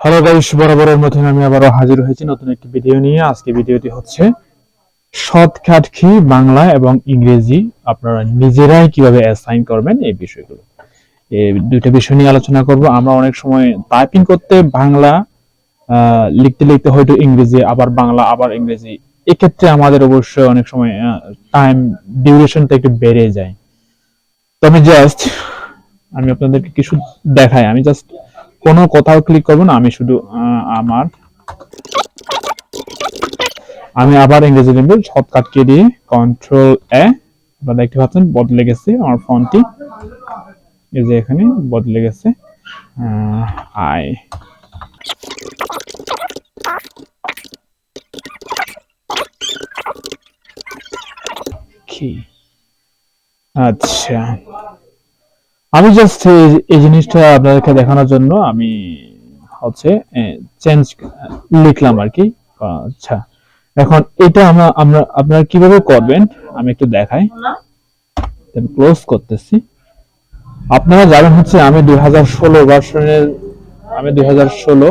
Hello guys, বরাবরের মতন আমি আবারও হাজির হয়েছি নতুন একটি ভিডিও নিয়ে। আজকে ভিডিওটি হচ্ছে শর্টকাট কি বাংলা এবং ইংরেজি আপনারা নিজেরাই কিভাবে অ্যাসাইন করবেন এই বিষয়গুলো। এই দুইটা বিষয় নিয়ে আলোচনা করব। আমরা অনেক সময় টাইপিং করতে বাংলা লিখতে লিখতে হয়তো ইংরেজি, আবার বাংলা আবার ইংরেজি, এক্ষেত্রে আমাদের অবশ্যই অনেক সময় টাইম ডিউরেশনটা একটু বেড়ে যায়। তো আমি আপনাদেরকে কিছু দেখাই। আমি জাস্ট কোনো কোথাও ক্লিক করবো না, আমি শুধু আমি আবার ইংরেজি লিখব। শর্টকাট কি দিয়ে কন্ট্রোল এ, আপনারা দেখতে পাচ্ছেন বদলে গেছে আমার ফন্টটি, এই যে এখানে বদলে গেছে। আই কি আচ্ছা, আমি জাস্ট এই জিনিসটা আপনাদেরকে দেখানোর জন্য আমি হচ্ছে চেঞ্জ লিখলাম আর কি। আচ্ছা, এখন এটা আমরা আপনারা কিভাবে করবেন আমি একটু দেখাই। ক্লোজ করতেছি। আপনারা যাবেন হচ্ছে আমি 2016 ভার্সনের, আমি 2016,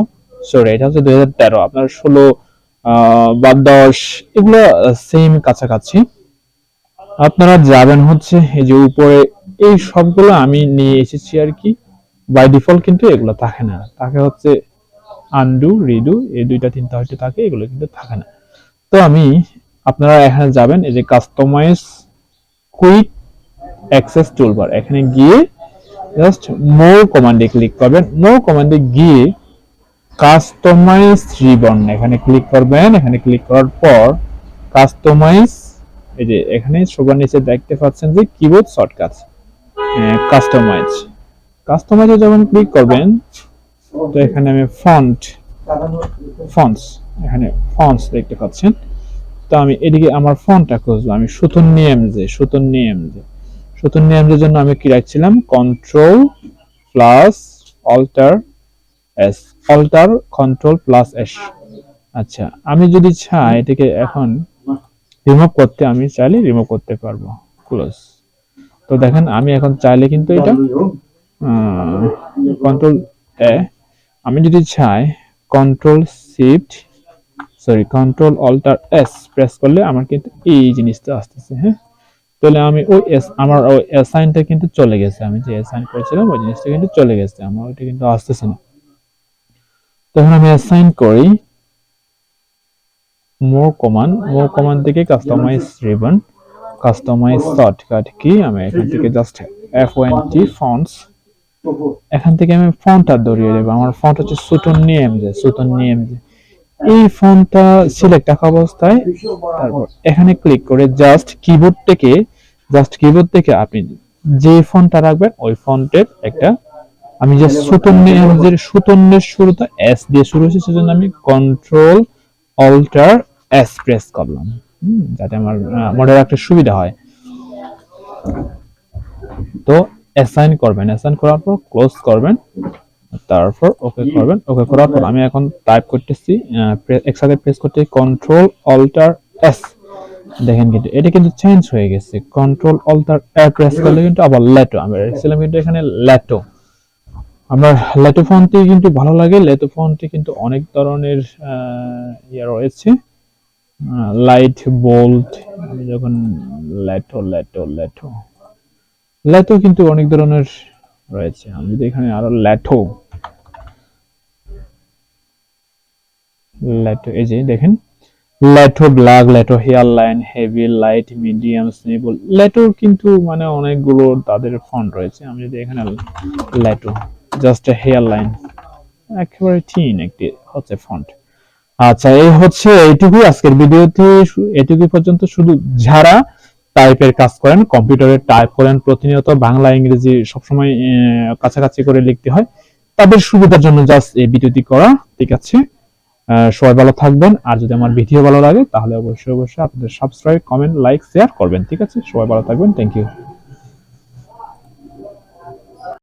সরি এটা হচ্ছে 2013, আপনার 16 বা 10 এগুলো সেম কাছাকাছি। আপনারা যাবেন হচ্ছে এই যে উপরে, এই সবগুলো আমি নিয়ে এসেছি আর কি। বাই ডিফল্ট কিন্তু এগুলো থাকে না, থাকে হচ্ছে আনডু রিডু, এই দুইটা তিনটা হয়তো থাকে, এগুলো কিন্তু থাকে না। তো আপনারা এখানে যাবেন, এই যে কাস্টমাইজ কুইক অ্যাক্সেস টুলবার, এখানে গিয়ে জাস্ট মোর কমান্ডে ক্লিক করবেন। মোর কমান্ডে গিয়ে কাস্টমাইজ রিবন এখানে ক্লিক করবেন। এখানে ক্লিক করার পর কাস্টমাইজ, এই যে এখানে সবার নিচে দেখতে পাচ্ছেন যে কিবোর্ড শর্টকাট, কাস্টমাইজ, কাস্টমাইজে যখন ক্লিক করবেন তো এখানে আমি ফন্টস, এখানে ফন্টস দেখতে পাচ্ছেন। তো আমি এদিকে আমার ফন্টটা খুঁজবো, আমি সুতন নিয়মের জন্য আমি কি রাখছিলাম, control plus alt S, alt control plus S. আচ্ছা, আমি যদি চাই এটাকে এখন রিমুভ করতে, আমি চাইলে রিমুভ করতে পারবো, ক্লোজ। তো দেখেন আমি এখন চাইলে কিন্তু এটা কন্ট্রোল এ, আমি যদি চাই control shift, sorry control alt S press করলে আমার কিন্তু এই জিনিসটা আসতেছে। হ্যাঁ, তাহলে আমি ওই আমার ওই অ্যাসাইনটা কিন্তু চলে গেছে, আমি যে অ্যাসাইন করেছিলাম ওই জিনিসটা কিন্তু চলে গেছে, আমার ওইটা কিন্তু আসতেছে না। তখন আমি অ্যাসাইন করি মোর কমান্ড থেকে customise ribbon, customise shortcut key, আমি এখান থেকে জাস্ট F20 ফন্টস, এখান থেকে আমি ফন্টটা ধরিয়ে দেবো। আমার ফন্ট হচ্ছে সুতন নিয়ম, এই ফন্টটা সিলেক্ট রাখা অবস্থায়, তারপর এখানে ক্লিক করে জাস্ট কিবোর্ড থেকে আপনি যে ফন্টটা রাখবেন ওই ফন্টের একটা, আমি যে সুতনের শুরুটা এস দিয়ে শুরু হয়েছে সেজন্য আমি কন্ট্রোল অল্টার এস প্রেস করলাম, যাতে আমার মনে রাখতে সুবিধা হয়। তো অ্যাসাইন করার পর ক্লোজ করবেন, তারপর ওকে করবেন। ওকে করার পর আমি এখন টাইপ করতেছি, একসাথে প্রেস করতে কন্ট্রোল অল্টার এস, দেখেন কিন্তু এটা কিন্তু চেঞ্জ হয়ে গেছে। কন্ট্রোল অল্টার এ প্রেস করলে কিন্তু আবার লেটো, আমরা রেখেছিলাম কিন্তু এখানে লেটো। আমার লেটো ফন্টটি কিন্তু ভালো লাগে। লেটো ফন্টটি কিন্তু অনেক ধরনের ইয়ে রয়েছে, লাইট বোল্ড, আমি যখন লেটো কিন্তু অনেক ধরনের রয়েছে। আমি যদি এখানে আরো লেটো, এই যে দেখেন Lato black, Lato hairline, heavy, light, medium, স্নেবল, লেটোর কিন্তু মানে অনেকগুলো তাদের ফন্ট রয়েছে। আমি যদি এখানে লেটো জাস্ট হেয়ার লাইন, একেবারে থিন একটি হচ্ছে ফন্ট। আচ্ছা, এই হচ্ছে এইটুকুই আজকের ভিডিওতে, এটুকু পর্যন্ত। শুধু যারা টাইপের কাজ করেন, কম্পিউটারে টাইপ করেন প্রতিনিয়ত, বাংলা ইংরেজি সবসময় কাছাকাছি করে লিখতে হয়, তাদের সুবিধার জন্য জাস্ট এই ভিডিওটি করা। ঠিক আছে, সবাই ভালো থাকবেন। আর যদি আমার ভিডিও ভালো লাগে তাহলে অবশ্যই আপনাদের সাবস্ক্রাইব, কমেন্ট, লাইক, শেয়ার করবেন। ঠিক আছে, সবাই ভালো থাকবেন। Thank you.